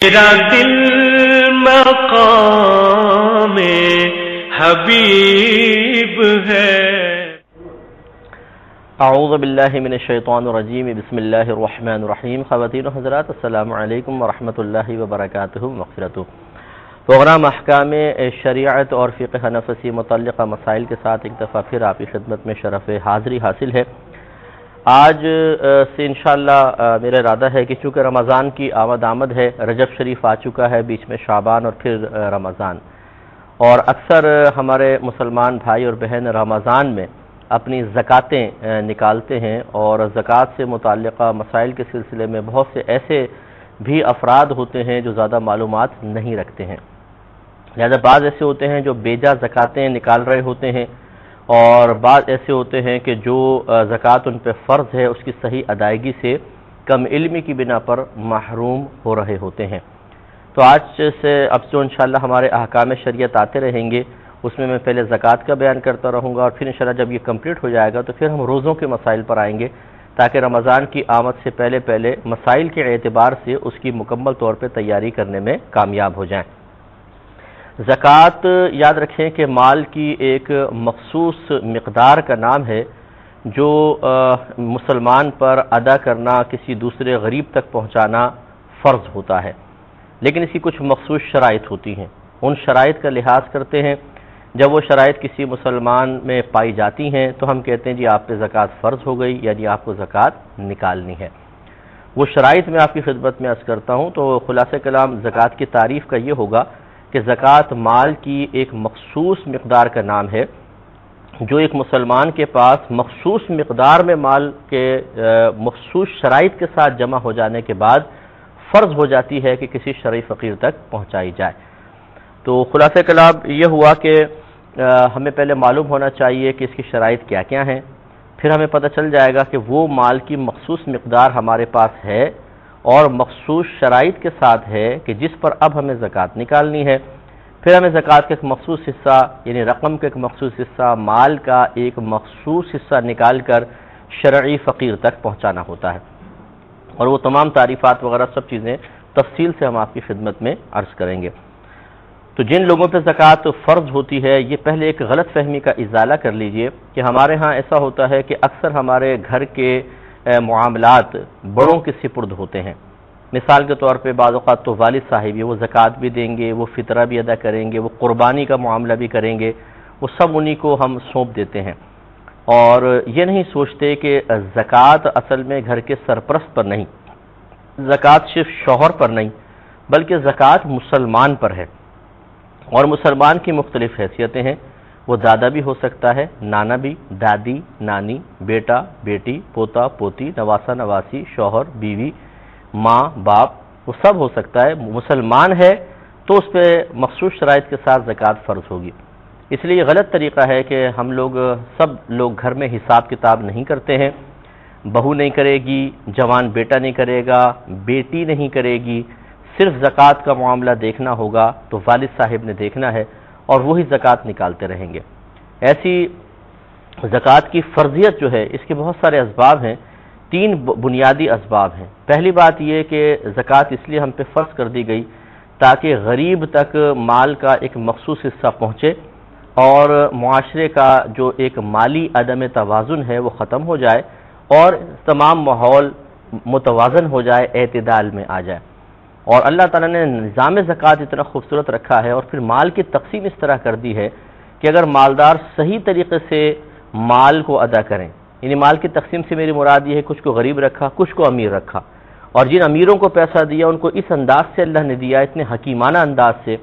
میرا دل مقام حبیب ہے۔ اعوذ باللہ من الشیطان الرجیم، بسم اللہ الرحمن الرحیم۔ خواتین و حضرات، السلام علیکم ورحمۃ اللہ وبرکاتہ مغفرتہ۔ پروگرام احکام شریعت اور فقہ حنفی سے متعلقہ مسائل کے ساتھ ایک دفعہ پھر آپ کی خدمت میں شرف حاضری حاصل ہے۔ آج سے انشاءاللہ میرا ارادہ ہے کہ چونکہ رمضان کی آمد ہے، رجب شریف آ چکا ہے، بیچ میں شعبان اور پھر رمضان، اور اکثر ہمارے مسلمان بھائی اور بہن رمضان میں اپنی زکاتیں نکالتے ہیں، اور زکوٰۃ سے متعلقہ مسائل کے سلسلے میں بہت سے ایسے بھی افراد ہوتے ہیں جو زیادہ معلومات نہیں رکھتے ہیں۔ لہذا بعض ایسے ہوتے ہیں جو بیجا زکاتیں نکال رہے ہوتے ہیں، اور بعض ایسے ہوتے ہیں کہ جو زکوٰۃ ان پہ فرض ہے اس کی صحیح ادائیگی سے کم علمی کی بنا پر محروم ہو رہے ہوتے ہیں۔ تو آج سے اب جو انشاءاللہ ہمارے احکام شریعت آتے رہیں گے، اس میں پہلے زکوٰۃ کا بیان کرتا رہوں گا، اور پھر انشاءاللہ جب یہ کمپلیٹ ہو جائے گا تو پھر ہم روزوں کے مسائل پر آئیں گے، تاکہ رمضان کی آمد سے پہلے مسائل کے اعتبار سے اس کی مکمل طور پہ تیاری کرنے میں کامیاب ہو جائیں۔ زکوٰۃ یاد رکھیں کہ مال کی ایک مخصوص مقدار کا نام ہے جو مسلمان پر ادا کرنا، کسی دوسرے غریب تک پہنچانا فرض ہوتا ہے، لیکن اس کی کچھ مخصوص شرائط ہوتی ہیں۔ ان شرائط کا لحاظ کرتے ہیں، جب وہ شرائط کسی مسلمان میں پائی جاتی ہیں تو ہم کہتے ہیں جی آپ پہ زکوٰۃ فرض ہو گئی، یعنی آپ کو زکوٰۃ نکالنی ہے۔ وہ شرائط میں آپ کی خدمت میں عرض کرتا ہوں۔ تو خلاصہ کلام زکوٰۃ کی تعریف کا یہ ہوگا کہ زکوٰۃ مال کی ایک مخصوص مقدار کا نام ہے جو ایک مسلمان کے پاس مخصوص مقدار میں مال کے مخصوص شرائط کے ساتھ جمع ہو جانے کے بعد فرض ہو جاتی ہے کہ کسی شرعی فقیر تک پہنچائی جائے۔ تو خلاصہ کلام یہ ہوا کہ ہمیں پہلے معلوم ہونا چاہیے کہ اس کی شرائط کیا کیا ہیں، پھر ہمیں پتہ چل جائے گا کہ وہ مال کی مخصوص مقدار ہمارے پاس ہے اور مخصوص شرائط کے ساتھ ہے کہ جس پر اب ہمیں زکوٰۃ نکالنی ہے۔ پھر ہمیں زکوٰۃ کا ایک مخصوص حصہ، یعنی رقم کا ایک مخصوص حصہ، مال کا ایک مخصوص حصہ نکال کر شرعی فقیر تک پہنچانا ہوتا ہے، اور وہ تمام تعریفات وغیرہ سب چیزیں تفصیل سے ہم آپ کی خدمت میں عرض کریں گے۔ تو جن لوگوں پہ زکوٰۃ فرض ہوتی ہے، یہ پہلے ایک غلط فہمی کا ازالہ کر لیجئے کہ ہمارے ہاں ایسا ہوتا ہے کہ اکثر ہمارے گھر کے معاملات بڑوں کے سپرد ہوتے ہیں۔ مثال کے طور پہ بعض اوقات تو والد صاحب وہ زکوٰۃ بھی دیں گے، وہ فطرہ بھی ادا کریں گے، وہ قربانی کا معاملہ بھی کریں گے، وہ سب انہی کو ہم سونپ دیتے ہیں، اور یہ نہیں سوچتے کہ زکوٰۃ اصل میں گھر کے سرپرست پر نہیں، زکوٰۃ صرف شوہر پر نہیں بلکہ زکوٰۃ مسلمان پر ہے، اور مسلمان کی مختلف حیثیتیں ہیں۔ وہ دادا بھی ہو سکتا ہے، نانا بھی، دادی، نانی، بیٹا، بیٹی، پوتا، پوتی، نواسا، نواسی، شوہر، بیوی، ماں، باپ، وہ سب ہو سکتا ہے۔ مسلمان ہے تو اس پہ مخصوص شرائط کے ساتھ زکوٰۃ فرض ہوگی۔ اس لیے یہ غلط طریقہ ہے کہ ہم سب لوگ گھر میں حساب کتاب نہیں کرتے ہیں، بہو نہیں کرے گی، جوان بیٹا نہیں کرے گا، بیٹی نہیں کرے گی، صرف زکوٰۃ کا معاملہ دیکھنا ہوگا تو والد صاحب نے دیکھنا ہے، اور وہی زکوٰۃ نکالتے رہیں گے۔ ایسی زکوٰۃ کی فرضیت جو ہے اس کے بہت سارے اسباب ہیں، 3 بنیادی اسباب ہیں۔ پہلی بات یہ کہ زکوٰۃ اس لیے ہم پہ فرض کر دی گئی تاکہ غریب تک مال کا ایک مخصوص حصہ پہنچے، اور معاشرے کا جو ایک مالی عدم توازن ہے وہ ختم ہو جائے، اور تمام ماحول متوازن ہو جائے، اعتدال میں آ جائے۔ اور اللہ تعالیٰ نے نظام زکوٰۃ اتنا خوبصورت رکھا ہے، اور پھر مال کی تقسیم اس طرح کر دی ہے کہ اگر مالدار صحیح طریقے سے مال کو ادا کریں، یعنی مال کی تقسیم سے میری مراد یہ ہے کچھ کو غریب رکھا، کچھ کو امیر رکھا، اور جن امیروں کو پیسہ دیا ان کو اس انداز سے اللہ نے دیا، اتنے حکیمانہ انداز سے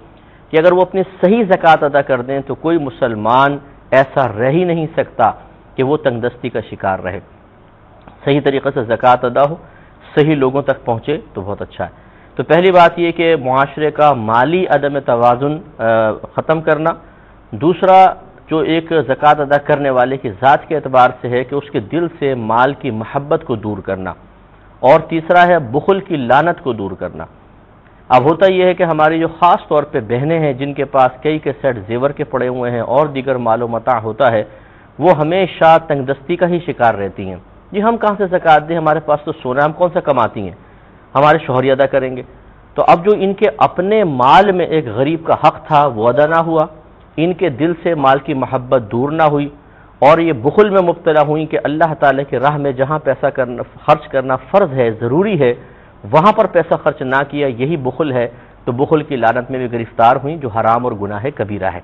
کہ اگر وہ اپنی صحیح زکوٰۃ ادا کر دیں تو کوئی مسلمان ایسا رہ ہی نہیں سکتا کہ وہ تنگ دستی کا شکار رہے۔ صحیح طریقے سے زکوٰۃ ادا ہو، صحیح لوگوں تک پہنچے تو بہت اچھا ہے۔ تو پہلی بات یہ کہ معاشرے کا مالی عدم توازن ختم کرنا، دوسرا جو ایک زکوٰۃ ادا کرنے والے کی ذات کے اعتبار سے ہے کہ اس کے دل سے مال کی محبت کو دور کرنا، اور تیسرا ہے بخل کی لعنت کو دور کرنا۔ اب ہوتا یہ ہے کہ ہماری جو خاص طور پہ بہنیں ہیں جن کے پاس کئی سیٹ زیور کے پڑے ہوئے ہیں اور دیگر مال و متاع ہوتا ہے، وہ ہمیشہ تنگ دستی کا ہی شکار رہتی ہیں۔ جی ہم کہاں سے زکوٰۃ دیں، ہمارے پاس تو سونا، ہم کون سا کماتی ہیں، ہمارے شوہر ادا کریں گے، تو اب جو ان کے اپنے مال میں ایک غریب کا حق تھا وہ ادا نہ ہوا، ان کے دل سے مال کی محبت دور نہ ہوئی، اور یہ بخل میں مبتلا ہوئی کہ اللہ تعالیٰ کی راہ میں جہاں پیسہ خرچ کرنا فرض ہے، ضروری ہے، وہاں پر پیسہ خرچ نہ کیا، یہی بخل ہے، تو بخل کی لعنت میں بھی گرفتار ہوئیں، جو حرام اور گناہ کبیرہ ہے۔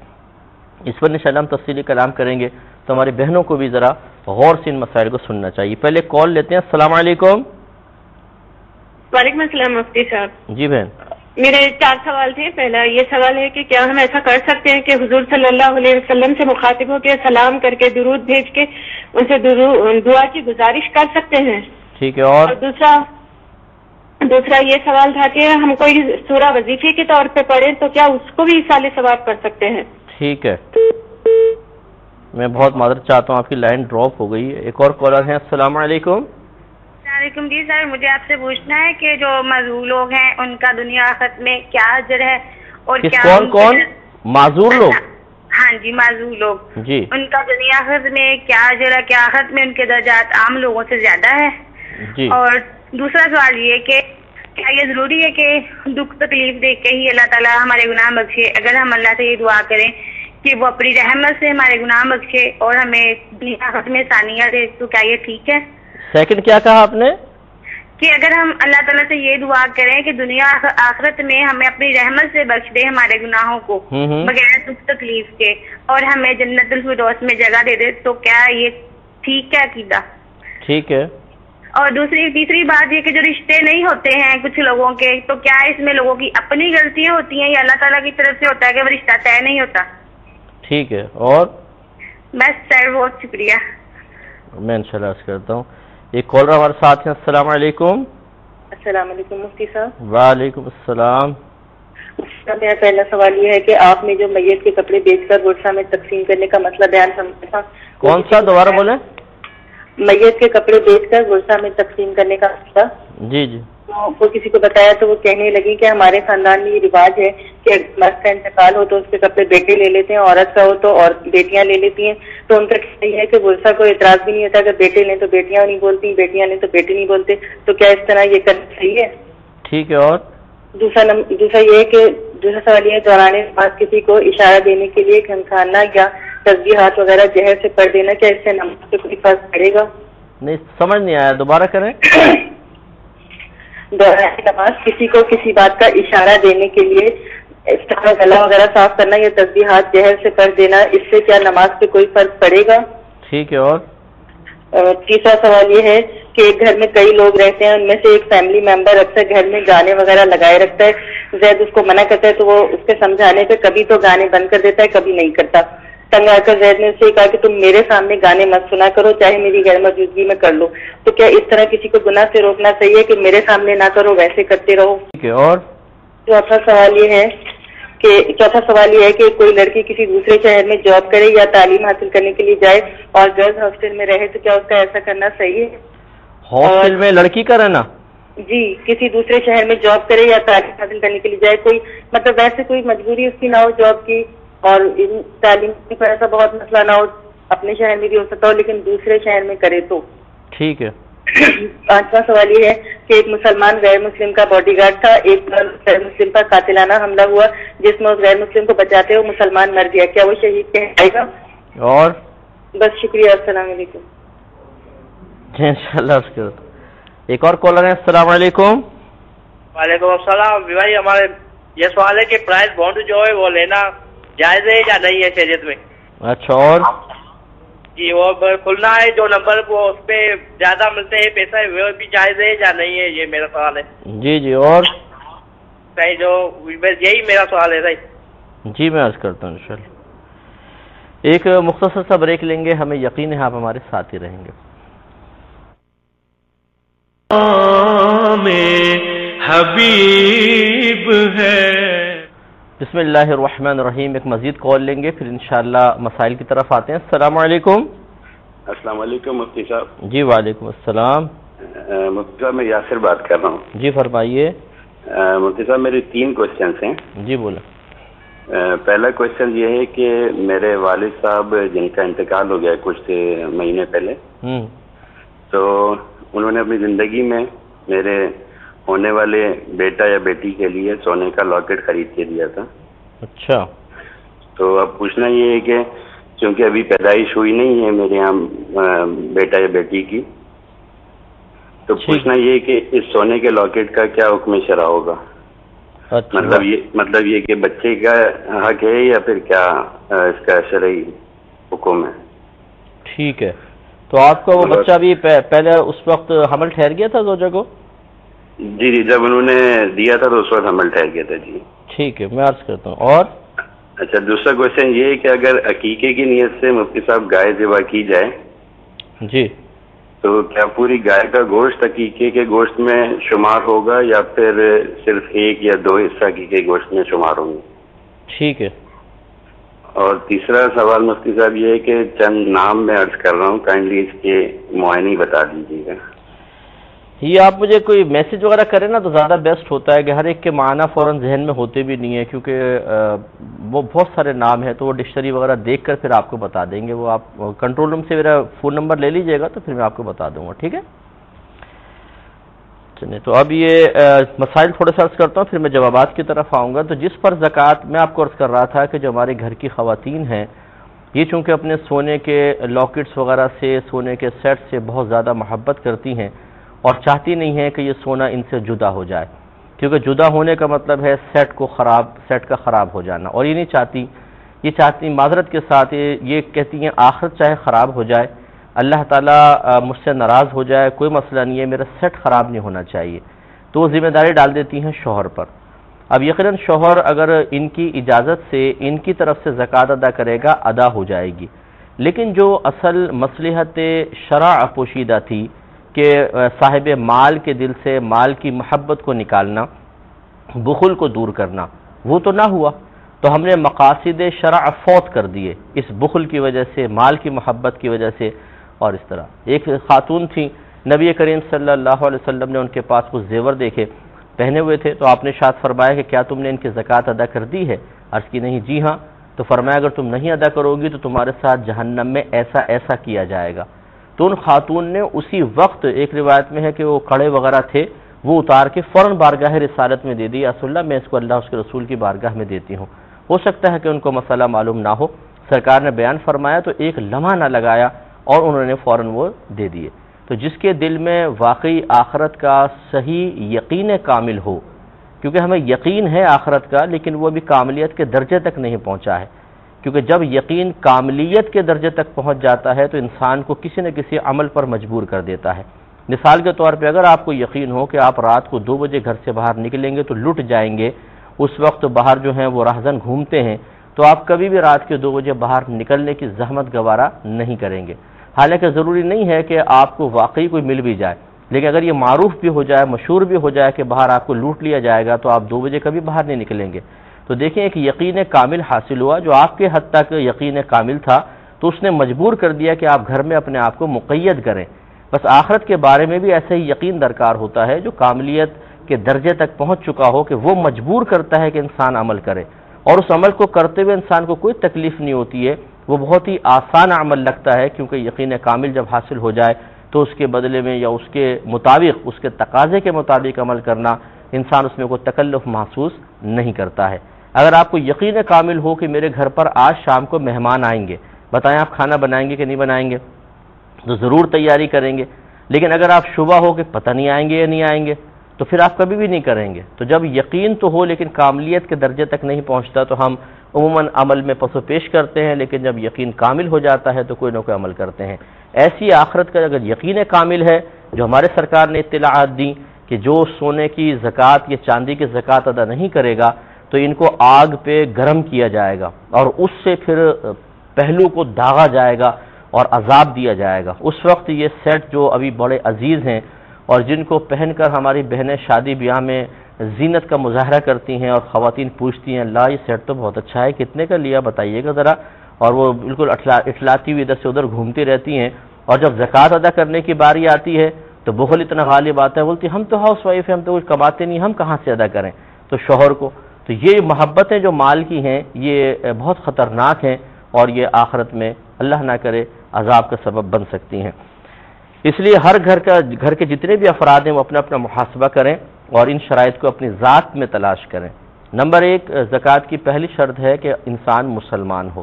اس پر انشاءاللہ ہم تفصیلی کلام کریں گے، تو ہماری بہنوں کو بھی ذرا غور سے ان مسائل کو سننا چاہیے۔ پہلے کال لیتے ہیں۔ السلام علیکم۔ وعلیکم السلام مفتی صاحب، جی بہن۔ میرے 4 سوال تھے۔ پہلا یہ سوال ہے کہ کیا ہم ایسا کر سکتے ہیں کہ حضور صلی اللہ علیہ وسلم سے مخاطب ہو کے سلام کر کے درود بھیج کے ان سے دعا کی گزارش کر سکتے ہیں؟ ٹھیک ہے۔ اور دوسرا یہ سوال تھا کہ ہم کوئی سورہ وظیفے کے طور پہ پڑھیں تو کیا اس کو بھی ایصال ثواب کر سکتے ہیں؟ ٹھیک ہے، میں بہت معذرت چاہتا ہوں، آپ کی لائن ڈراپ ہو گئی ہے۔ ایک اور کالر ہیں۔ السلام علیکم۔ السلام علیکم جی سر، مجھے آپ سے پوچھنا ہے کہ جو معذور لوگ ہیں ان کا دنیا آخرت میں کیا اجر ہے اور کیا کون معذور لوگ؟ ہاں جی، معذور لوگ جی، ان کا دنیا آخرت میں کیا اجر ہے، کیا آخرت میں ان کے درجات عام لوگوں سے زیادہ ہے؟ جی۔ اور دوسرا سوال یہ کہ کیا یہ ضروری ہے کہ دکھ تکلیف دیکھ کے ہی اللہ تعالیٰ ہمارے گناہ بخشے؟ اگر ہم اللہ سے یہ دعا کریں کہ وہ اپنی رحمت سے ہمارے گناہ بخشے اور ہمیں دنیا آخرت میں ثانیہ دے، تو کیا یہ ٹھیک ہے؟ سیکنڈ کیا کہا آپ نے؟ کہ اگر ہم اللہ تعالیٰ سے یہ دعا کریں کہ دنیا آخرت میں ہمیں اپنی رحمت سے بخش دے ہمارے گناہوں کو بغیر دکھ تکلیف کے اور ہمیں جنت الفردوس میں جگہ دے دے، تو کیا یہ ٹھیک ہے عقیدہ؟ ٹھیک ہے۔ اور تیسری بات یہ کہ جو رشتے نہیں ہوتے ہیں کچھ لوگوں کے، تو کیا اس میں لوگوں کی اپنی غلطیاں ہوتی ہیں یا اللہ تعالیٰ کی طرف سے ہوتا ہے کہ وہ رشتہ طے نہیں ہوتا؟ ٹھیک ہے۔ اور بس سر، بہت شکریہ۔ میں انشاءاللہ عرض کرتا ہوں۔ ایک کالر ہمارے ساتھ ہیں۔ السلام علیکم۔ السلام علیکم مفتی صاحب۔ وعلیکم السلام۔ میرا پہلا سوال یہ ہے کہ آپ نے جو میت کے کپڑے بیچ کر ورثہ میں تقسیم کرنے کا مسئلہ بیان فرمایا تھا، کون سا؟ دوبارہ بولیں۔ میت کے کپڑے بیچ کر ورثہ میں تقسیم کرنے کا مسئلہ، جی جی۔ وہ کسی کو بتایا تو وہ کہنے لگی کہ ہمارے خاندان میں یہ رواج ہے کہ مرد کا انتقال ہو تو اس کے کپڑے بیٹے لے لیتے ہیں، عورت کا ہو تو اور بیٹیاں لے لیتی ہیں۔ تو ان کا یہ ہے کہ ورثہ کو اعتراض بھی نہیں ہوتا، اگر بیٹے لیں تو بیٹیاں نہیں بولتی، بیٹیاں لیں تو بیٹے نہیں بولتے، تو کیا اس طرح یہ کرنا صحیح ہے؟ ٹھیک ہے۔ اور دوسرا یہ ہے کہ دوسرا سوال یہ ہے، دوران نماز کسی کو اشارہ دینے کے لیے کھنکھانا یا تسبیحات وغیرہ جہر سے پڑھ دینا، کیا اس سے نماز پہ کوئی فرق پڑے گا؟ نہیں سمجھ نہیں آیا، دوبارہ کریں۔ دوران نماز کسی کو کسی بات کا اشارہ دینے کے لیے گلا وغیرہ صاف کرنا یا تسبیحات جہر سے پڑھ دینا، اس سے کیا نماز پہ کوئی فرق پڑے گا؟ ٹھیک ہے۔ اور تیسرا سوال یہ ہے کہ ایک گھر میں کئی لوگ رہتے ہیں، ان میں سے ایک فیملی ممبر اکثر گھر میں گانے وغیرہ لگائے رکھتا ہے، زید اس کو منع کرتا ہے تو وہ اس کے سمجھانے پہ کبھی تو گانے بند کر دیتا ہے، کبھی نہیں کرتا۔ تنگ آ کر زید نے اس سے کہا کہ تم میرے سامنے گانے مت سنا کرو، چاہے میری غیر موجودگی میں کر لو، تو کیا اس طرح کسی کو گناہ سے روکنا صحیح ہے کہ میرے سامنے نہ کرو، ویسے کرتے رہو؟ ٹھیک ہے۔ اور چوتھا سوال یہ ہے کہ کوئی لڑکی کسی دوسرے شہر میں جاب کرے یا تعلیم حاصل کرنے کے لیے جائے اور گرلز ہاسٹل میں رہے، تو کیا اس کا ایسا کرنا صحیح ہے؟ ہاسٹل میں لڑکی کا رہنا؟ جی، کسی دوسرے شہر میں جاب کرے یا تعلیم حاصل کرنے کے لیے جائے، کوئی مطلب ویسے کوئی مجبوری اس کی نہ ہو جاب کی اور تعلیم کی ایسا بہت مسئلہ نہ ہو، اپنے شہر میں بھی ہو سکتا ہو لیکن دوسرے شہر میں کرے تو ٹھیک ہے۔ پانچواں سوال یہ ہے کہ ایک مسلمان غیر مسلم کا باڈی گارڈ تھا، ایک غیر مسلم پر قاتلانہ حملہ ہوا جس میں اس غیر مسلم کو بچاتے ہوئے مسلمان مر گیا، کیا وہ شہید کہلائے گا؟ اور بس شکریہ، السلام علیکم۔ جی انشاءاللہ۔ ایک اور کالر ہے۔ السلام علیکم۔ وعلیکم السلام۔ بھائی ہمارے یہ سوال ہے کہ پرائز بانڈ جو ہے وہ لینا جائز ہے یا نہیں ہے شریعت میں؟ اچھا۔ اور جی وہ کھلنا ہے جو نمبر وہ اس پہ زیادہ ملتے ہیں پیسہ، وہ بھی جائز ہے یا نہیں ہے، یہ میرا سوال ہے۔ جی جی۔ اور صحیح، جو یہی میرا سوال ہے صحیح۔ جی میں عرض کرتا ہوں انشاءاللہ۔ ایک مختصر سا بریک لیں گے، ہمیں یقین ہے آپ ہمارے ساتھ ہی رہیں گے۔ حبیب ہے۔ بسم اللہ الرحمن الرحیم۔ ایک مزید کال لیں گے، پھر انشاءاللہ مسائل کی طرف آتے ہیں۔ السلام علیکم۔ السلام علیکم مفتی صاحب۔ جی وعلیکم السلام۔ مفتی صاحب میں یاسر بات کر رہا ہوں۔ جی فرمائیے۔ مفتی صاحب میری 3 کوشچنس ہیں۔ جی بولیں۔ پہلا کوشچن یہ ہے کہ میرے والد صاحب جن کا انتقال ہو گیا کچھ مہینے پہلے، تو انہوں نے اپنی زندگی میں میرے ہونے والے بیٹا یا بیٹی کے لیے سونے کا لاکٹ خرید کے دیا تھا. اچھا. تو اب پوچھنا یہ ہے کہ چونکہ ابھی پیدائش ہوئی نہیں ہے میرے یہاں بیٹا یا بیٹی کی، تو پوچھنا یہ ہے کہ اس سونے کے لاکٹ کا کیا حکم شرع ہوگا؟ مطلب یہ کہ بچے کا حق ہے یا پھر کیا اس کا شرعی حکم ہے؟ ٹھیک ہے. تو آپ کا وہ بچہ بھی پہلے اس وقت حمل ٹھہر گیا تھا زوجہ کو؟ جی جب انہوں نے دیا تھا تو اس وقت حمل ٹھہر گیا تھا. جی ٹھیک ہے، میں عرض کرتا ہوں. اور اچھا، دوسرا کوشچن یہ ہے کہ اگر عقیقے کی نیت سے مفتی صاحب گائے ذبح کی جائے جی تو کیا پوری گائے کا گوشت عقیقے کے گوشت میں شمار ہوگا یا پھر صرف ایک یا دو حصہ عقیقے کے گوشت میں شمار ہوں گے؟ ٹھیک ہے. اور تیسرا سوال مفتی صاحب یہ ہے کہ چند نام میں عرض کر رہا ہوں، کائنڈلی اس کے معائنی بتا دیجیے گا. یہ آپ مجھے کوئی میسج وغیرہ کریں نا تو زیادہ بیسٹ ہوتا ہے کہ ہر ایک کے معنی فوراً ذہن میں ہوتے بھی نہیں ہیں، کیونکہ وہ بہت سارے نام ہیں تو وہ ڈکشنری وغیرہ دیکھ کر پھر آپ کو بتا دیں گے. وہ آپ کنٹرول روم سے میرا فون نمبر لے لیجئے گا تو پھر میں آپ کو بتا دوں گا. ٹھیک ہے چلیے. تو اب یہ مسائل تھوڑے سے عرض کرتا ہوں پھر میں جوابات کی طرف آؤں گا. تو جس پر زکوٰۃ میں آپ کو عرض کر رہا تھا کہ جو ہمارے گھر کی خواتین ہیں یہ چونکہ اپنے سونے کے لاکٹس وغیرہ سے، سونے کے سیٹ سے بہت زیادہ محبت کرتی ہیں اور چاہتی نہیں ہے کہ یہ سونا ان سے جدا ہو جائے، کیونکہ جدا ہونے کا مطلب ہے سیٹ کا خراب ہو جانا، اور یہ نہیں چاہتی. یہ چاہتی معذرت کے ساتھ یہ کہتی ہیں آخرت چاہے خراب ہو جائے، اللہ تعالیٰ مجھ سے ناراض ہو جائے، کوئی مسئلہ نہیں ہے، میرا سیٹ خراب نہیں ہونا چاہیے. تو وہ ذمہ داری ڈال دیتی ہیں شوہر پر. اب یقیناً شوہر اگر ان کی اجازت سے ان کی طرف سے زکوٰۃ ادا کرے گا ادا ہو جائے گی. لیکن جو اصل مصلحت شرع پوشیدہ تھی کہ صاحب مال کے دل سے مال کی محبت کو نکالنا، بخل کو دور کرنا، وہ تو نہ ہوا. تو ہم نے مقاصد شرع فوت کر دیے اس بخل کی وجہ سے، مال کی محبت کی وجہ سے. اور اس طرح ایک خاتون تھی، نبی کریم صلی اللہ علیہ وسلم نے ان کے پاس کچھ زیور دیکھے پہنے ہوئے تھے، تو آپ نے ارشاد فرمایا کہ کیا تم نے ان کی زکوٰۃ ادا کر دی ہے؟ عرض کی نہیں. جی ہاں. تو فرمایا اگر تم نہیں ادا کرو گی تو تمہارے ساتھ جہنم میں ایسا ایسا کیا جائے گا. تو ان خاتون نے اسی وقت، ایک روایت میں ہے کہ وہ کڑے وغیرہ تھے، وہ اتار کے فوراً بارگاہ رسالت میں دے دی. یا رسول اللہ میں اس کو اللہ اس کے رسول کی بارگاہ میں دیتی ہوں. ہو سکتا ہے کہ ان کو مسئلہ معلوم نہ ہو، سرکار نے بیان فرمایا تو ایک لمحہ نہ لگایا اور انہوں نے فوراً وہ دے دیے. تو جس کے دل میں واقعی آخرت کا صحیح یقین کامل ہو، کیونکہ ہمیں یقین ہے آخرت کا لیکن وہ بھی کاملیت کے درجے تک نہیں پہنچا ہے، کیونکہ جب یقین کاملیت کے درجے تک پہنچ جاتا ہے تو انسان کو کسی نہ کسی عمل پر مجبور کر دیتا ہے. مثال کے طور پہ اگر آپ کو یقین ہو کہ آپ رات کو 2 بجے گھر سے باہر نکلیں گے تو لٹ جائیں گے، اس وقت باہر جو ہیں وہ راہزن گھومتے ہیں، تو آپ کبھی بھی رات کے 2 بجے باہر نکلنے کی زحمت گوارا نہیں کریں گے. حالانکہ ضروری نہیں ہے کہ آپ کو واقعی کوئی مل بھی جائے، لیکن اگر یہ معروف بھی ہو جائے، مشہور بھی ہو جائے کہ باہر آپ کو لوٹ لیا جائے گا تو آپ 2 بجے کبھی باہر نہیں نکلیں گے. تو دیکھیں ایک یقین کامل حاصل ہوا، جو آپ کے حد تک یقین کامل تھا تو اس نے مجبور کر دیا کہ آپ گھر میں اپنے آپ کو مقید کریں. بس آخرت کے بارے میں بھی ایسا ہی یقین درکار ہوتا ہے جو کاملیت کے درجے تک پہنچ چکا ہو کہ وہ مجبور کرتا ہے کہ انسان عمل کرے، اور اس عمل کو کرتے ہوئے انسان کو کوئی تکلیف نہیں ہوتی ہے، وہ بہت ہی آسان عمل لگتا ہے، کیونکہ یقین کامل جب حاصل ہو جائے تو اس کے بدلے میں یا اس کے مطابق، اس کے تقاضے کے مطابق عمل کرنا، انسان اس میں کوئی تکلف محسوس نہیں کرتا ہے. اگر آپ کو یقین کامل ہو کہ میرے گھر پر آج شام کو مہمان آئیں گے، بتائیں آپ کھانا بنائیں گے کہ نہیں بنائیں گے؟ تو ضرور تیاری کریں گے. لیکن اگر آپ شبہ ہو کہ پتہ نہیں آئیں گے یا نہیں آئیں گے تو پھر آپ کبھی بھی نہیں کریں گے. تو جب یقین تو ہو لیکن کاملیت کے درجے تک نہیں پہنچتا تو ہم عموماً عمل میں پس و پیش کرتے ہیں، لیکن جب یقین کامل ہو جاتا ہے تو کوئی نہ کوئی عمل کرتے ہیں. ایسی آخرت کا اگر یقین کامل ہے جو ہمارے سرکار نے اطلاعات دی کہ جو سونے کی زکوٰۃ یا چاندی کی زکوٰۃ ادا نہیں کرے گا تو ان کو آگ پہ گرم کیا جائے گا اور اس سے پھر پہلو کو داغا جائے گا اور عذاب دیا جائے گا. اس وقت یہ سیٹ جو ابھی بڑے عزیز ہیں اور جن کو پہن کر ہماری بہنیں شادی بیاہ میں زینت کا مظاہرہ کرتی ہیں اور خواتین پوچھتی ہیں اللہ یہ سیٹ تو بہت اچھا ہے، کتنے کا لیا بتائیے گا ذرا، اور وہ بالکل اٹھلاتی ہوئی ادھر سے ادھر گھومتی رہتی ہیں، اور جب زکوٰۃ ادا کرنے کی باری آتی ہے تو بخل اتنا غالب آتا ہے، بولتی ہم تو ہاؤس وائف ہیں، ہم تو کچھ کماتے نہیں، ہم کہاں سے ادا کریں. تو شوہر کو تو یہ محبتیں جو مال کی ہیں یہ بہت خطرناک ہیں اور یہ آخرت میں اللہ نہ کرے عذاب کا سبب بن سکتی ہیں. اس لیے ہر گھر کے جتنے بھی افراد ہیں وہ اپنا اپنا محاسبہ کریں اور ان شرائط کو اپنی ذات میں تلاش کریں۔ نمبر 1، زکوٰۃ کی پہلی شرط ہے کہ انسان مسلمان ہو،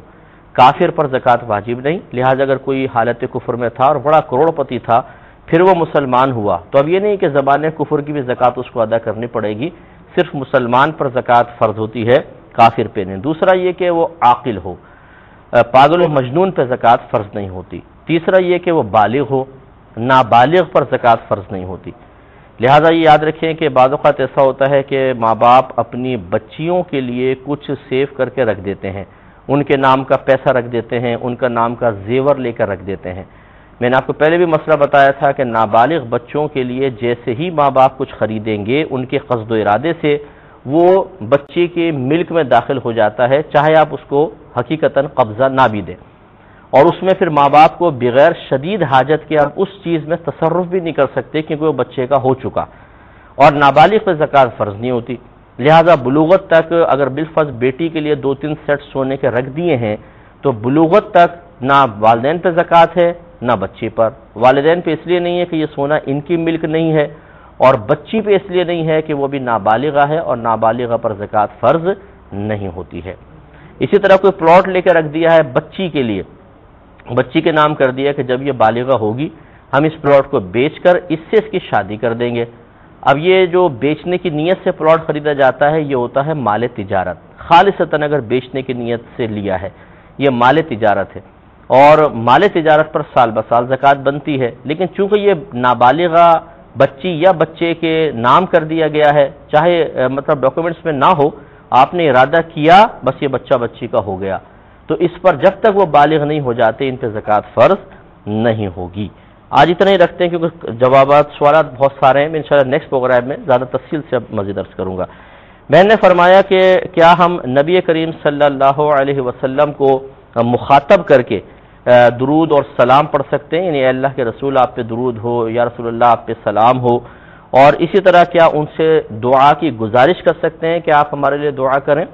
کافر پر زکوٰۃ واجب نہیں۔ لہٰذا اگر کوئی حالت کفر میں تھا اور بڑا کروڑ پتی تھا پھر وہ مسلمان ہوا تو اب یہ نہیں کہ زبان کفر کی بھی زکوٰۃ اس کو ادا کرنی پڑے گی، صرف مسلمان پر زکوٰۃ فرض ہوتی ہے، کافر پہ نہیں۔ دوسرا یہ کہ وہ عاقل ہو، پاگل و مجنون پہ زکوٰۃ فرض نہیں ہوتی۔ تیسرا یہ کہ وہ بالغ ہو، نابالغ پر زکوٰۃ فرض نہیں ہوتی۔ لہٰذا یہ یاد رکھیں کہ بعض اوقات ایسا ہوتا ہے کہ ماں باپ اپنی بچیوں کے لیے کچھ سیو کر کے رکھ دیتے ہیں، ان کے نام کا پیسہ رکھ دیتے ہیں، ان کا نام کا زیور لے کر رکھ دیتے ہیں۔ میں نے آپ کو پہلے بھی مسئلہ بتایا تھا کہ نابالغ بچوں کے لیے جیسے ہی ماں باپ کچھ خریدیں گے ان کے قصد و ارادے سے وہ بچے کے ملک میں داخل ہو جاتا ہے، چاہے آپ اس کو حقیقتاً قبضہ نہ بھی دیں، اور اس میں پھر ماں باپ کو بغیر شدید حاجت کے آپ اس چیز میں تصرف بھی نہیں کر سکتے کیونکہ وہ بچے کا ہو چکا، اور نابالغ پہ زکوٰۃ فرض نہیں ہوتی۔ لہٰذا بلوغت تک اگر بالفرض بیٹی کے لیے 2-3 سیٹ سونے کے رکھ دیے ہیں تو بلوغت تک نہ والدین پہ زکوٰۃ ہے نہ بچے پر۔ والدین پہ اس لیے نہیں ہے کہ یہ سونا ان کی ملک نہیں ہے، اور بچی پہ اس لیے نہیں ہے کہ وہ بھی نابالغہ ہے اور نابالغہ پر زکوٰۃ فرض نہیں ہوتی ہے۔ اسی طرح کوئی پلاٹ لے کے رکھ دیا ہے بچی کے لیے، بچی کے نام کر دیا کہ جب یہ بالغہ ہوگی ہم اس پلاٹ کو بیچ کر اس سے اس کی شادی کر دیں گے۔ اب یہ جو بیچنے کی نیت سے پلاٹ خریدا جاتا ہے یہ ہوتا ہے مال تجارت، خالصتاً اگر بیچنے کی نیت سے لیا ہے یہ مال تجارت ہے، اور مال تجارت پر سال بسال زکوٰۃ بنتی ہے۔ لیکن چونکہ یہ نابالغہ بچی یا بچے کے نام کر دیا گیا ہے، چاہے مطلب ڈاکومنٹس میں نہ ہو، آپ نے ارادہ کیا بس یہ بچہ بچی کا ہو گیا، تو اس پر جب تک وہ بالغ نہیں ہو جاتے ان پہ زکوٰۃ فرض نہیں ہوگی۔ آج اتنا ہی رکھتے ہیں کیونکہ جوابات سوالات بہت سارے ہیں، میں انشاءاللہ نیکسٹ پروگرام میں زیادہ تفصیل سے مزید عرض کروں گا۔ بہن نے فرمایا کہ کیا ہم نبی کریم صلی اللہ علیہ وسلم کو مخاطب کر کے درود اور سلام پڑھ سکتے ہیں، یعنی اے اللہ کے رسول آپ پہ درود ہو، یا رسول اللہ آپ پہ سلام ہو، اور اسی طرح کیا ان سے دعا کی گزارش کر سکتے ہیں کہ آپ ہمارے لیے دعا کریں؟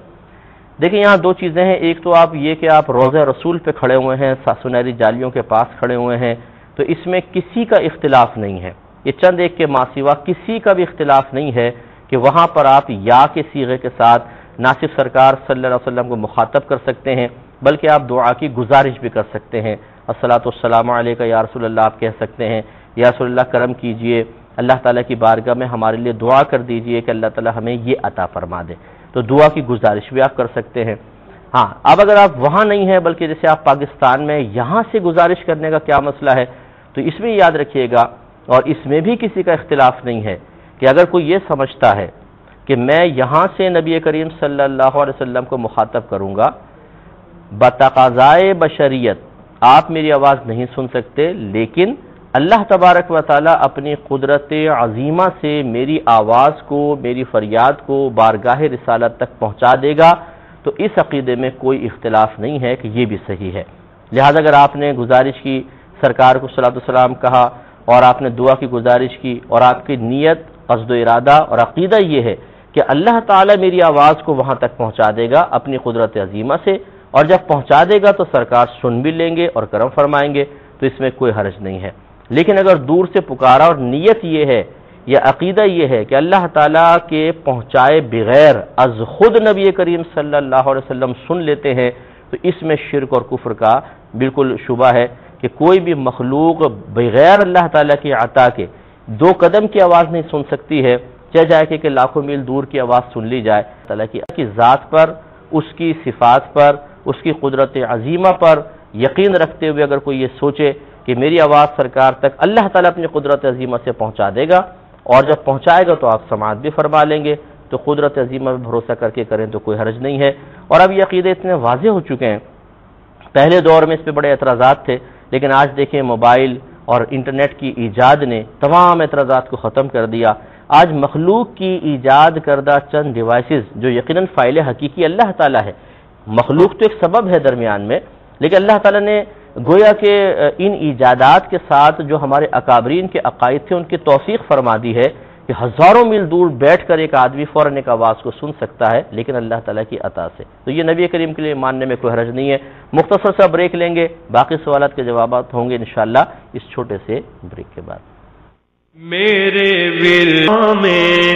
دیکھیں یہاں دو چیزیں ہیں، ایک تو آپ یہ کہ آپ روضہ رسول پہ کھڑے ہوئے ہیں، سنہری جالیوں کے پاس کھڑے ہوئے ہیں، تو اس میں کسی کا اختلاف نہیں ہے، یہ چند ایک کے ماں سوا کسی کا بھی اختلاف نہیں ہے کہ وہاں پر آپ یا کے صیغے کے ساتھ نہ صرف سرکار صلی اللہ علیہ وسلم کو مخاطب کر سکتے ہیں بلکہ آپ دعا کی گزارش بھی کر سکتے ہیں۔ الصلاۃ والسلام علیک یا رسول اللہ آپ کہہ سکتے ہیں، یا رسول اللہ کرم کیجئے، اللہ تعالیٰ کی بارگاہ میں ہمارے لیے دعا کر دیجئے کہ اللہ تعالیٰ ہمیں یہ عطا فرما دے، تو دعا کی گزارش بھی آپ کر سکتے ہیں۔ ہاں اب اگر آپ وہاں نہیں ہیں بلکہ جیسے آپ پاکستان میں یہاں سے گزارش کرنے کا کیا مسئلہ ہے، تو اس میں یاد رکھیے گا، اور اس میں بھی کسی کا اختلاف نہیں ہے کہ اگر کوئی یہ سمجھتا ہے کہ میں یہاں سے نبی کریم صلی اللہ علیہ وسلم کو مخاطب کروں گا، بتقاضائے بشریت آپ میری آواز نہیں سن سکتے، لیکن اللہ تبارک و تعالیٰ اپنی قدرت عظیمہ سے میری آواز کو، میری فریاد کو بارگاہ رسالت تک پہنچا دے گا، تو اس عقیدے میں کوئی اختلاف نہیں ہے کہ یہ بھی صحیح ہے۔ لہذا اگر آپ نے گزارش کی، سرکار کو صلاۃ والسلام کہا اور آپ نے دعا کی گزارش کی، اور آپ کی نیت، قصد و ارادہ اور عقیدہ یہ ہے کہ اللہ تعالیٰ میری آواز کو وہاں تک پہنچا دے گا اپنی قدرت عظیمہ سے، اور جب پہنچا دے گا تو سرکار سن بھی لیں گے اور کرم فرمائیں گے، تو اس میں کوئی حرج نہیں ہے۔ لیکن اگر دور سے پکارا اور نیت یہ ہے یا عقیدہ یہ ہے کہ اللہ تعالیٰ کے پہنچائے بغیر از خود نبی کریم صلی اللہ علیہ وسلم سن لیتے ہیں، تو اس میں شرک اور کفر کا بالکل شبہ ہے کہ کوئی بھی مخلوق بغیر اللہ تعالیٰ کی عطا کے 2 قدم کی آواز نہیں سن سکتی ہے، چاہے جائے کہ لاکھوں میل دور کی آواز سن لی جائے۔ تعالیٰ کی ذات پر، اس کی صفات پر، اس کی قدرت عظیمہ پر یقین رکھتے ہوئے اگر کوئی یہ سوچے کہ میری آواز سرکار تک اللہ تعالیٰ اپنی قدرت عظیمہ سے پہنچا دے گا، اور جب پہنچائے گا تو آپ سماعت بھی فرما لیں گے، تو قدرت عظیمہ میں بھروسہ کر کے کریں تو کوئی حرج نہیں ہے۔ اور اب یہ عقیدے اتنے واضح ہو چکے ہیں، پہلے دور میں اس پہ بڑے اعتراضات تھے، لیکن آج دیکھیں موبائل اور انٹرنیٹ کی ایجاد نے تمام اعتراضات کو ختم کر دیا۔ آج مخلوق کی ایجاد کردہ چند ڈیوائسز جو یقیناً فاعل حقیقی اللہ تعالیٰ ہے، مخلوق تو ایک سبب ہے درمیان میں، لیکن اللہ تعالیٰ نے گویا کہ ان ایجادات کے ساتھ جو ہمارے اکابرین کے عقائد تھے ان کی توثیق فرما دی ہے کہ ہزاروں میل دور بیٹھ کر ایک آدمی فوراً ایک آواز کو سن سکتا ہے، لیکن اللہ تعالیٰ کی عطا سے۔ تو یہ نبی کریم کے لیے ماننے میں کوئی حرج نہیں ہے۔ مختصر سا بریک لیں گے، باقی سوالات کے جوابات ہوں گے انشاءاللہ اس چھوٹے سے بریک کے بعد۔ میرے ورثہ میں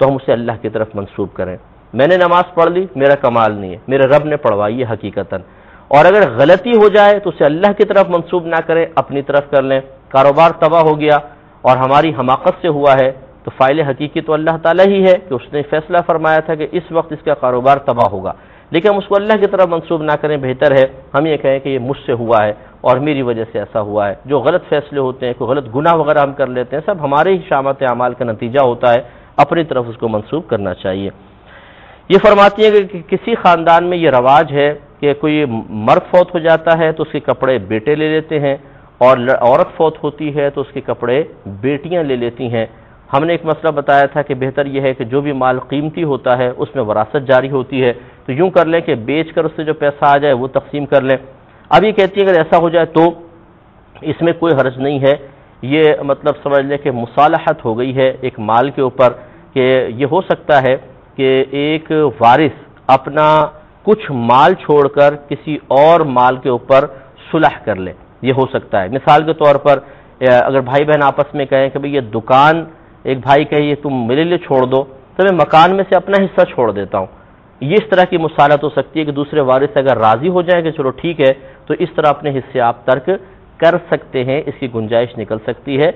تو ہم اسے اللہ کی طرف منسوب کریں. میں نے نماز پڑھ لی میرا کمال نہیں ہے، میرے رب نے پڑھوائی ہے حقیقتاً. اور اگر غلطی ہو جائے تو اسے اللہ کی طرف منسوب نہ کریں، اپنی طرف کر لیں. کاروبار تباہ ہو گیا اور ہماری حماقت سے ہوا ہے تو فاعل حقیقی تو اللہ تعالیٰ ہی ہے کہ اس نے فیصلہ فرمایا تھا کہ اس وقت اس کا کاروبار تباہ ہوگا، لیکن ہم اس کو اللہ کی طرف منسوب نہ کریں. بہتر ہے ہم یہ کہیں کہ یہ مجھ سے ہوا ہے اور میری وجہ سے ایسا ہوا ہے. جو غلط فیصلے ہوتے ہیں، کوئی غلط گناہ وغیرہ ہم کر لیتے ہیں، سب ہمارے ہی شامت اعمال کا نتیجہ ہوتا ہے، اپنی طرف اس کو منسوب کرنا چاہیے. یہ فرماتی ہیں کہ کسی خاندان میں یہ رواج ہے کہ کوئی مرد فوت ہو جاتا ہے تو اس کے کپڑے بیٹے لے لیتے ہیں، اور عورت فوت ہوتی ہے تو اس کے کپڑے بیٹیاں لے لیتی ہیں. ہم نے ایک مسئلہ بتایا تھا کہ بہتر یہ ہے کہ جو بھی مال قیمتی ہوتا ہے اس میں وراثت جاری ہوتی ہے، تو یوں کر لیں کہ بیچ کر اس سے جو پیسہ آ جائے وہ تقسیم کر لیں. اب یہ کہتی ہے اگر ایسا ہو جائے تو اس میں کوئی حرج نہیں ہے. یہ مطلب سمجھ لیں کہ مصالحت ہو گئی ہے ایک مال کے اوپر، کہ یہ ہو سکتا ہے کہ ایک وارث اپنا کچھ مال چھوڑ کر کسی اور مال کے اوپر صلح کر لے. یہ ہو سکتا ہے. مثال کے طور پر اگر بھائی بہن آپس میں کہیں کہ بھئی یہ دکان، ایک بھائی کہے یہ تم میرے لیے چھوڑ دو تو میں مکان میں سے اپنا حصہ چھوڑ دیتا ہوں. یہ اس طرح کی مصالحت ہو سکتی ہے کہ دوسرے وارث اگر راضی ہو جائیں کہ چلو ٹھیک ہے تو اس طرح اپنے حصے آپ ترک کر سکتے ہیں، اس کی گنجائش نکل سکتی ہے.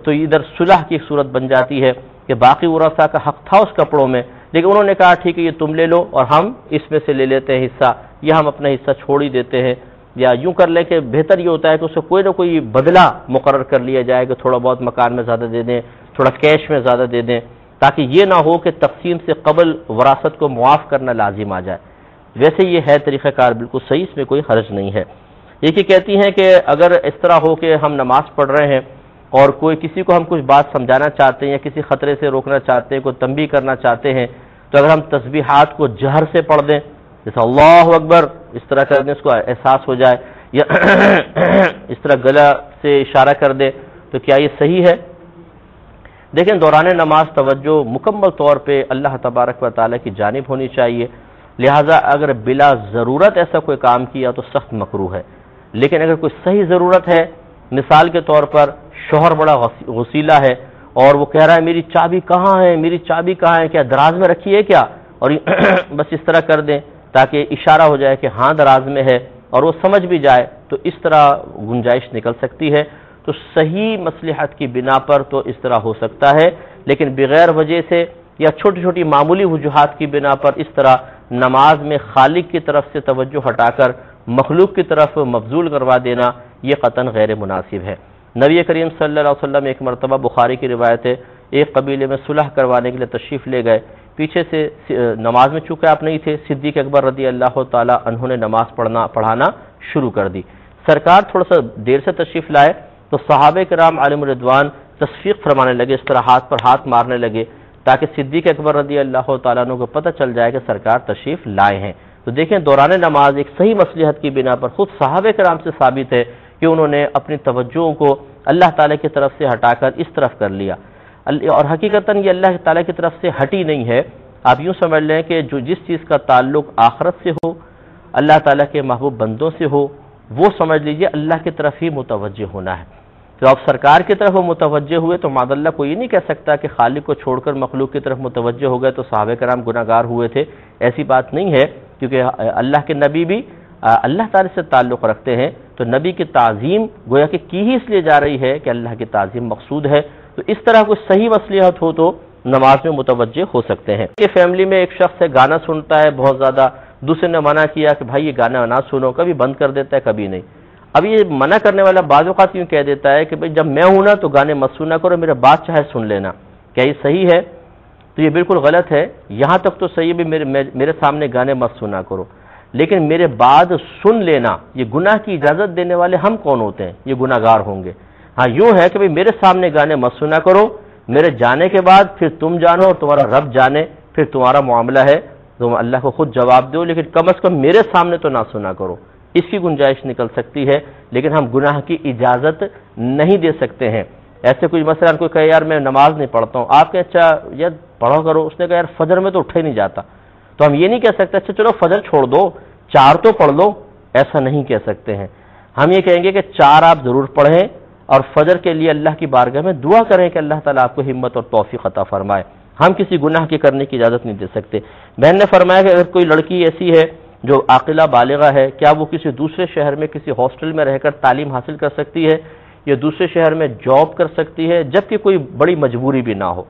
تو ادھر صلح کی ایک صورت بن جاتی ہے کہ باقی ورثاء کا حق تھا اس کپڑوں میں، لیکن انہوں نے کہا ٹھیک ہے یہ تم لے لو اور ہم اس میں سے لے لیتے ہیں حصہ، یا ہم اپنا حصہ چھوڑ ہی دیتے ہیں. یا یوں کر لیں کہ بہتر یہ ہوتا ہے کہ اس سے کوئی نہ کوئی بدلہ مقرر کر لیا جائے کہ تھوڑا بہت مکان میں زیادہ دے دیں، تھوڑا کیش میں زیادہ دے دیں، تاکہ یہ نہ ہو کہ تقسیم سے قبل وراثت کو معاف کرنا لازم آ جائے. ویسے یہ ہے طریقہ کار بالکل صحیح، اس میں کوئی حرج نہیں ہے. یہ کہتی ہیں کہ اگر اس طرح ہو کہ ہم نماز پڑھ رہے ہیں اور کوئی کسی کو ہم کچھ بات سمجھانا چاہتے ہیں یا کسی خطرے سے روکنا چاہتے ہیں، کوئی تنبیہ کرنا چاہتے ہیں، تو اگر ہم تسبیحات کو جہر سے پڑھ دیں، جیسے اللہ اکبر اس طرح کر دیں، اس کو احساس ہو جائے، یا اس طرح گلا سے اشارہ کر دیں، تو کیا یہ صحیح ہے؟ دیکھیں دوران نماز توجہ مکمل طور پہ اللہ تبارک و تعالیٰ کی جانب ہونی چاہیے. لہٰذا اگر بلا ضرورت ایسا کوئی کام کیا تو سخت مکروہ ہے. لیکن اگر کوئی صحیح ضرورت ہے، مثال کے طور پر شوہر بڑا غسیلہ ہے اور وہ کہہ رہا ہے میری چابی کہاں ہے، میری چابی کہاں ہے، کیا دراز میں رکھی ہے کیا، اور بس اس طرح کر دیں تاکہ اشارہ ہو جائے کہ ہاں دراز میں ہے اور وہ سمجھ بھی جائے، تو اس طرح گنجائش نکل سکتی ہے. تو صحیح مصلحت کی بنا پر تو اس طرح ہو سکتا ہے، لیکن بغیر وجہ سے یا چھوٹی چھوٹی معمولی وجوہات کی بنا پر اس طرح نماز میں خالق کی طرف سے توجہ ہٹا کر مخلوق کی طرف مبذول کروا دینا یہ قطعاً غیر مناسب ہے. نبی کریم صلی اللہ علیہ وسلم ایک مرتبہ بخاری کی روایت ہے، ایک قبیلے میں صلح کروانے کے لیے تشریف لے گئے. پیچھے سے نماز میں چونکہ آپ نہیں تھے، صدیق اکبر رضی اللہ تعالی عنہ نے نماز پڑھانا شروع کر دی. سرکار تھوڑا سا دیر سے تشریف لائے تو صحابہ کرام علیہم رضوان تصفیق فرمانے لگے، اس طرح ہاتھ پر ہاتھ مارنے لگے تاکہ صدیق اکبر رضی اللہ تعالیٰ عنہ کو پتہ چل جائے کہ سرکار تشریف لائے ہیں. تو دیکھیں دوران نماز ایک صحیح مصلحت کی بنا پر خود صحابہ کرام سے ثابت ہے کہ انہوں نے اپنی توجہوں کو اللہ تعالیٰ کی طرف سے ہٹا کر اس طرف کر لیا. اور حقیقتاً یہ اللہ تعالیٰ کی طرف سے ہٹی نہیں ہے. آپ یوں سمجھ لیں کہ جو جس چیز کا تعلق آخرت سے ہو، اللہ تعالیٰ کے محبوب بندوں سے ہو، وہ سمجھ لیجئے اللہ کی طرف ہی متوجہ ہونا ہے. تو اب سرکار کی طرف وہ متوجہ ہوئے تو معاذ اللہ کو یہ نہیں کہہ سکتا کہ خالق کو چھوڑ کر مخلوق کی طرف متوجہ ہو گئے تو صحابہ کرام گناہ گار ہوئے تھے. ایسی بات نہیں ہے، کیونکہ اللہ کے نبی بھی اللہ تعالیٰ سے تعلق رکھتے ہیں، تو نبی کی تعظیم گویا کہ کی ہی اس لیے جا رہی ہے کہ اللہ کی تعظیم مقصود ہے. تو اس طرح کوئی صحیح مصلحت ہو تو نماز میں متوجہ ہو سکتے ہیں. کہ فیملی میں ایک شخص ہے گانا سنتا ہے بہت زیادہ، دوسرے نے منع کیا کہ بھائی یہ گانا نہ سنو، کبھی بند کر دیتا ہے کبھی نہیں. اب یہ منع کرنے والا بعض اوقات یوں کہہ دیتا ہے کہ بھائی جب میں ہوں نا تو گانے مت سنا کرو، میرے بات چاہے سن لینا. کیا یہ صحیح ہے؟ تو یہ بالکل غلط ہے. یہاں تک تو صحیح بھی میرے سامنے گانے مت سنا کرو، لیکن میرے بعد سن لینا، یہ گناہ کی اجازت دینے والے ہم کون ہوتے ہیں؟ یہ گناہ گار ہوں گے. ہاں یوں ہے کہ بھائی میرے سامنے گانے مت سنا کرو، میرے جانے کے بعد پھر تم جانو اور تمہارا رب جانے، پھر تمہارا معاملہ ہے، تم اللہ کو خود جواب دو، لیکن کم از کم میرے سامنے تو نہ سنا کرو. اس کی گنجائش نکل سکتی ہے، لیکن ہم گناہ کی اجازت نہیں دے سکتے ہیں. ایسے کوئی مثلا کوئی کہے یار میں نماز نہیں پڑھتا ہوں، آپ کہیں اچھا یار پڑھو کرو، اس نے کہا یار فجر میں تو اٹھا ہی نہیں جاتا، تو ہم یہ نہیں کہہ سکتے اچھا چلو فجر چھوڑ دو 4 تو پڑھ لو، ایسا نہیں کہہ سکتے ہیں. ہم یہ کہیں گے کہ 4 آپ ضرور پڑھیں اور فجر کے لیے اللہ کی بارگاہ میں دعا کریں کہ اللہ تعالیٰ آپ کو ہمت اور توفیق عطا فرمائے. ہم کسی گناہ کے کرنے کی اجازت نہیں دے سکتے۔ بہن نے فرمایا کہ اگر کوئی لڑکی ایسی ہے جو عاقلہ بالغہ ہے، کیا وہ کسی دوسرے شہر میں کسی ہاسٹل میں رہ کر تعلیم حاصل کر سکتی ہے یا دوسرے شہر میں جاب کر سکتی ہے جبکہ کوئی بڑی مجبوری بھی نہ ہو؟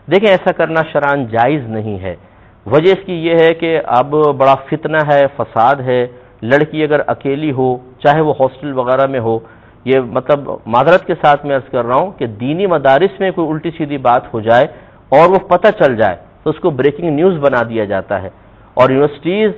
دیکھیں ایسا کرنا شرعاً جائز نہیں ہے۔ وجہ اس کی یہ ہے کہ اب بڑا فتنہ ہے، فساد ہے، لڑکی اگر اکیلی ہو چاہے وہ ہاسٹل وغیرہ میں ہو، یہ مطلب معذرت کے ساتھ میں عرض کر رہا ہوں کہ دینی مدارس میں کوئی الٹی سیدھی بات ہو جائے اور وہ پتہ چل جائے تو اس کو بریکنگ نیوز بنا دیا جاتا ہے، اور یونیورسٹیز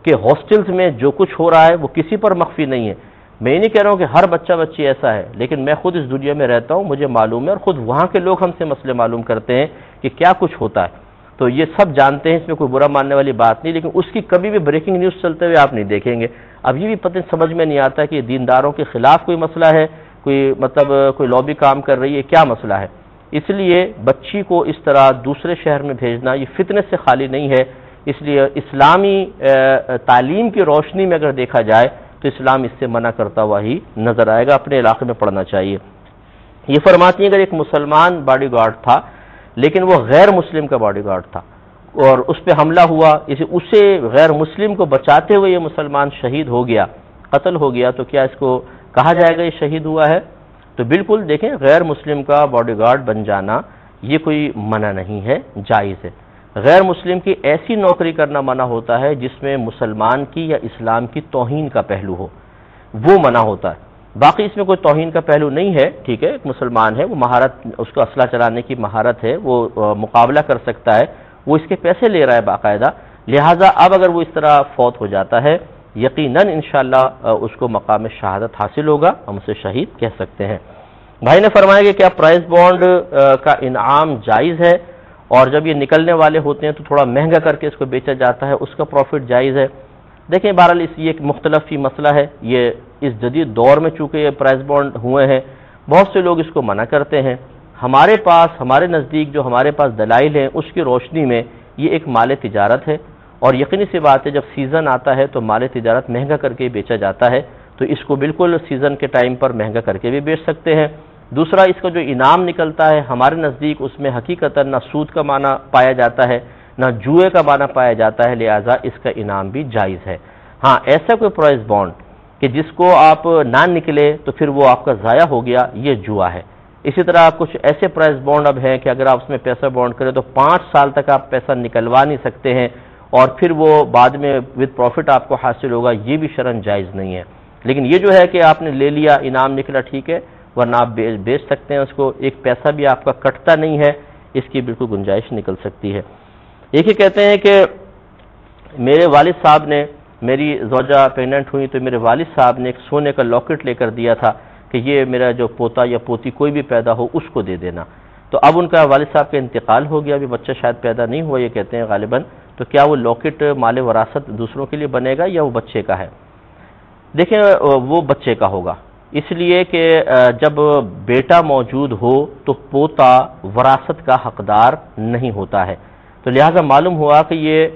کے ہاسٹلز میں جو کچھ ہو رہا ہے وہ کسی پر مخفی نہیں ہے۔ میں یہ نہیں کہہ رہا ہوں کہ ہر بچہ بچی ایسا ہے، لیکن میں خود اس دنیا میں رہتا ہوں، مجھے معلوم ہے، اور خود وہاں کے لوگ ہم سے مسئلے معلوم کرتے ہیں کہ کیا کچھ ہوتا ہے، تو یہ سب جانتے ہیں، اس میں کوئی برا ماننے والی بات نہیں، لیکن اس کی کبھی بھی بریکنگ نیوز چلتے ہوئے آپ نہیں دیکھیں گے۔ اب یہ بھی پتہ سمجھ میں نہیں آتا کہ دینداروں کے خلاف کوئی مسئلہ ہے، کوئی مطلب کوئی لابی کام کر رہی ہے، کیا مسئلہ ہے؟ اس لیے بچی کو اس طرح دوسرے شہر میں بھیجنا یہ فتنے سے خالی نہیں ہے۔ اس لیے اسلامی تعلیم کی روشنی میں اگر دیکھا جائے تو اسلام اس سے منع کرتا ہوا ہی نظر آئے گا، اپنے علاقے میں پڑھنا چاہیے۔ یہ فرماتی ہیں اگر ایک مسلمان باڈی گارڈ تھا لیکن وہ غیر مسلم کا باڈی گارڈ تھا اور اس پہ حملہ ہوا، اسے غیر مسلم کو بچاتے ہوئے یہ مسلمان شہید ہو گیا، قتل ہو گیا، تو کیا اس کو کہا جائے گا یہ شہید ہوا ہے؟ تو بالکل دیکھیں غیر مسلم کا باڈی گارڈ بن جانا یہ کوئی منع نہیں ہے، جائز ہے۔ غیر مسلم کی ایسی نوکری کرنا منع ہوتا ہے جس میں مسلمان کی یا اسلام کی توہین کا پہلو ہو، وہ منع ہوتا ہے۔ باقی اس میں کوئی توہین کا پہلو نہیں ہے، ٹھیک ہے، ایک مسلمان ہے، وہ مہارت، اس کو اسلحہ چلانے کی مہارت ہے، وہ مقابلہ کر سکتا ہے، وہ اس کے پیسے لے رہا ہے باقاعدہ، لہٰذا اب اگر وہ اس طرح فوت ہو جاتا ہے یقیناً انشاءاللہ اس کو مقام شہادت حاصل ہوگا، ہم اسے شہید کہہ سکتے ہیں۔ بھائی نے فرمایا کہ کیا پرائز بانڈ کا انعام جائز ہے، اور جب یہ نکلنے والے ہوتے ہیں تو تھوڑا مہنگا کر کے اس کو بیچا جاتا ہے، اس کا پروفٹ جائز ہے؟ دیکھیں بہرحال یہ ایک مختلف ہی مسئلہ ہے، یہ اس جدید دور میں چونکہ یہ پرائز بانڈ ہوئے ہیں بہت سے لوگ اس کو منع کرتے ہیں۔ ہمارے پاس، ہمارے نزدیک جو ہمارے پاس دلائل ہیں اس کی روشنی میں یہ ایک مال تجارت ہے، اور یقینی سی بات ہے جب سیزن آتا ہے تو مال تجارت مہنگا کر کے بیچا جاتا ہے، تو اس کو بالکل سیزن کے ٹائم پر مہنگا کر کے بھی بیچ سکتے ہیں۔ دوسرا اس کا جو انعام نکلتا ہے ہمارے نزدیک اس میں حقیقتاً نہ سود کا معنی پایا جاتا ہے نہ جوئے کا معنی پایا جاتا ہے، لہٰذا اس کا انعام بھی جائز ہے۔ ہاں ایسا کوئی پرائز بانڈ کہ جس کو آپ نہ نکلے تو پھر وہ آپ کا ضائع ہو گیا، یہ جوا ہے۔ اسی طرح کچھ ایسے پرائز بانڈ اب ہیں کہ اگر آپ اس میں پیسہ بانڈ کریں تو 5 سال تک آپ پیسہ نکلوا نہیں سکتے ہیں، اور پھر وہ بعد میں ود پروفٹ آپ کو حاصل ہوگا، یہ بھی شرعاً جائز نہیں ہے۔ لیکن یہ جو ہے کہ آپ نے لے لیا، انعام نکلا، ٹھیک ہے، ورنہ آپ بیچ سکتے ہیں اس کو، ایک پیسہ بھی آپ کا کٹتا نہیں ہے، اس کی بالکل گنجائش نکل سکتی ہے۔ ایک ہی کہتے ہیں کہ میرے والد صاحب نے، میری زوجہ پریگننٹ ہوئی تو میرے والد صاحب نے ایک سونے کا لاکٹ لے کر دیا تھا کہ یہ میرا جو پوتا یا پوتی کوئی بھی پیدا ہو اس کو دے دینا، تو اب ان کا والد صاحب کا انتقال ہو گیا، ابھی بچہ شاید پیدا نہیں ہوا یہ کہتے ہیں غالباً، تو کیا وہ لاکٹ مال وراثت دوسروں کے لیے بنے گا یا وہ بچے کا ہے؟ دیکھیں وہ بچے کا ہوگا، اس لیے کہ جب بیٹا موجود ہو تو پوتا وراثت کا حقدار نہیں ہوتا ہے، تو لہٰذا معلوم ہوا کہ یہ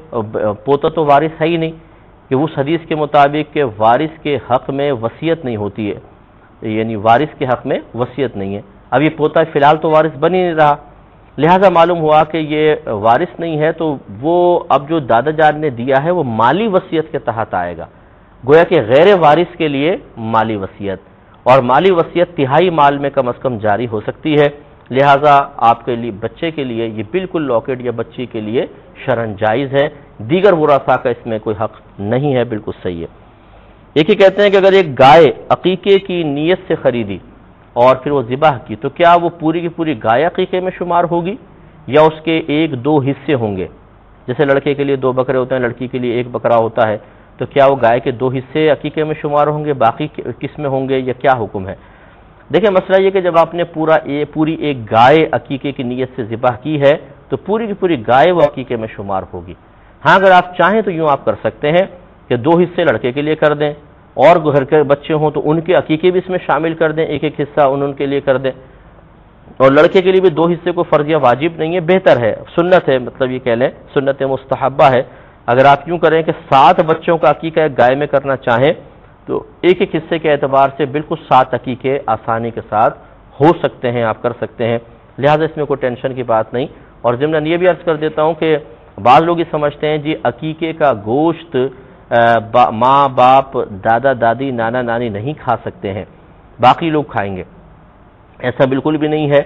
پوتا تو وارث ہے ہی نہیں، کہ اس حدیث کے مطابق کہ وارث کے حق میں وصیت نہیں ہوتی ہے، یعنی وارث کے حق میں وصیت نہیں ہے، اب یہ پوتا فی الحال تو وارث بن ہی نہیں رہا، لہٰذا معلوم ہوا کہ یہ وارث نہیں ہے، تو وہ اب جو دادا جان نے دیا ہے وہ مالی وصیت کے تحت آئے گا، گویا کہ غیر وارث کے لیے مالی وصیت، اور مالی وصیت تہائی مال میں کم از کم جاری ہو سکتی ہے، لہٰذا آپ کے لیے، بچے کے لیے یہ بالکل لاکٹ یا بچی کے لیے شرعاً جائز ہے، دیگر ورثاء کا اس میں کوئی حق نہیں ہے، بالکل صحیح ہے۔ ایک ہی کہتے ہیں کہ اگر ایک گائے عقیقے کی نیت سے خریدی اور پھر وہ ذبح کی تو کیا وہ پوری کی پوری گائے عقیقے میں شمار ہوگی یا اس کے 1-2 حصے ہوں گے؟ جیسے لڑکے کے لیے 2 بکرے ہوتے ہیں، لڑکی کے لیے 1 بکرا ہوتا ہے، تو کیا وہ گائے کے 2 حصے عقیقے میں شمار ہوں گے، باقی کس میں ہوں گے، یا کیا حکم ہے؟ دیکھیں مسئلہ یہ کہ جب آپ نے پوری ایک گائے عقیقے کی نیت سے ذبح کی ہے تو پوری کی پوری گائے وہ عقیقے میں شمار ہوگی۔ ہاں اگر آپ چاہیں تو یوں آپ کر سکتے ہیں کہ 2 حصے لڑکے کے لیے کر دیں، اور گھر کے بچے ہوں تو ان کے عقیقے بھی اس میں شامل کر دیں، 1-1 حصہ ان کے لیے کر دیں، اور لڑکے کے لیے بھی 2 حصے کو فرض یا واجب نہیں ہے، بہتر ہے، سنت ہے، مطلب یہ کہہ لیں سنت مستحبہ ہے۔ اگر آپ یوں کریں کہ 7 بچوں کا عقیقہ ایک گائے میں کرنا چاہیں تو 1-1 حصے کے اعتبار سے بالکل 7 عقیقے آسانی کے ساتھ ہو سکتے ہیں، آپ کر سکتے ہیں، لہٰذا اس میں کوئی ٹینشن کی بات نہیں، اور ضمن یہ بھی عرض کر دیتا ہوں کہ بعض لوگ یہ سمجھتے ہیں جی عقیقے کا گوشت ماں باپ دادا دادی نانا نانی نہیں کھا سکتے ہیں، باقی لوگ کھائیں گے. ایسا بالکل بھی نہیں ہے.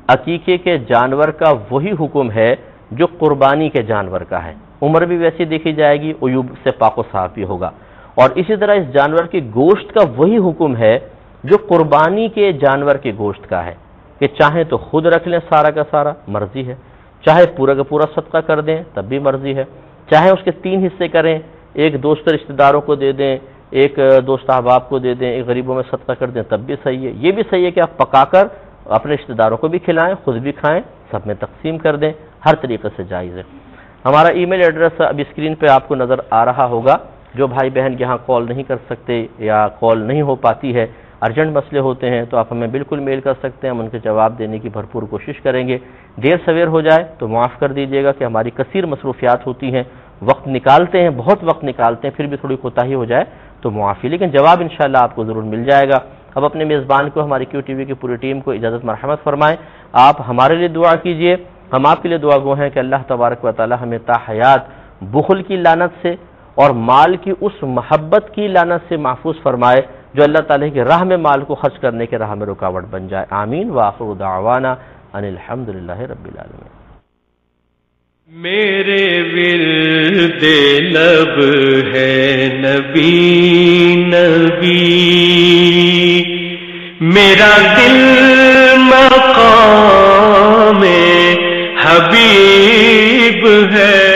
عقیقے کے جانور کا وہی حکم ہے جو قربانی کے جانور کا ہے. عمر بھی ویسی دیکھی جائے گی، عیوب سے پاک و صاف بھی ہوگا. اور اسی طرح اس جانور کے گوشت کا وہی حکم ہے جو قربانی کے جانور کے گوشت کا ہے، کہ چاہیں تو خود رکھ لیں سارا کا سارا، مرضی ہے، چاہے پورا کا پورا صدقہ کر دیں تب بھی مرضی ہے، چاہے اس کے 3 حصے کریں، ایک دوست رشتہ داروں کو دے دیں، ایک دوست احباب کو دے دیں، ایک غریبوں میں صدقہ کر دیں تب بھی صحیح ہے. یہ بھی صحیح ہے کہ آپ پکا کر اپنے رشتہ داروں کو بھی کھلائیں، خود بھی کھائیں، سب میں تقسیم کر دیں، ہر طریقے سے جائز ہے. ہمارا ای میل ایڈریس اب اسکرین پہ آپ کو نظر آ رہا ہوگا. جو بھائی بہن یہاں کال نہیں کر سکتے یا کال نہیں ہو پاتی ہے، ارجنٹ مسئلے ہوتے ہیں، تو آپ ہمیں بالکل میل کر سکتے ہیں، ہم ان کے جواب دینے کی بھرپور کوشش کریں گے. دیر سویر ہو جائے تو معاف کر دیجیے گا کہ ہماری کثیر مصروفیات ہوتی ہیں، وقت نکالتے ہیں، بہت وقت نکالتے ہیں، پھر بھی تھوڑی کوتاہی ہو جائے تو معافی، لیکن جواب انشاءاللہ آپ کو ضرور مل جائے گا. اب اپنے میزبان کو، ہماری کیو ٹی وی کی پوری ٹیم کو اجازت مرحمت فرمائیں. آپ ہمارے لیے دعا کیجئے، ہم آپ کے لیے دعا گو ہیں کہ اللہ تبارک و تعالی ہمیں تا حیات بخل کی لعنت سے اور مال کی اس محبت کی لعنت سے محفوظ فرمائے جو اللہ تعالی کی راہ میں مال کو خرچ کرنے کے راہ میں رکاوٹ بن جائے. آمین. وآخر دعوانا ان الحمدللہ رب العالمین. میرے ورد لب ہے نبی نبی، میرا دل مقام حبیب ہے.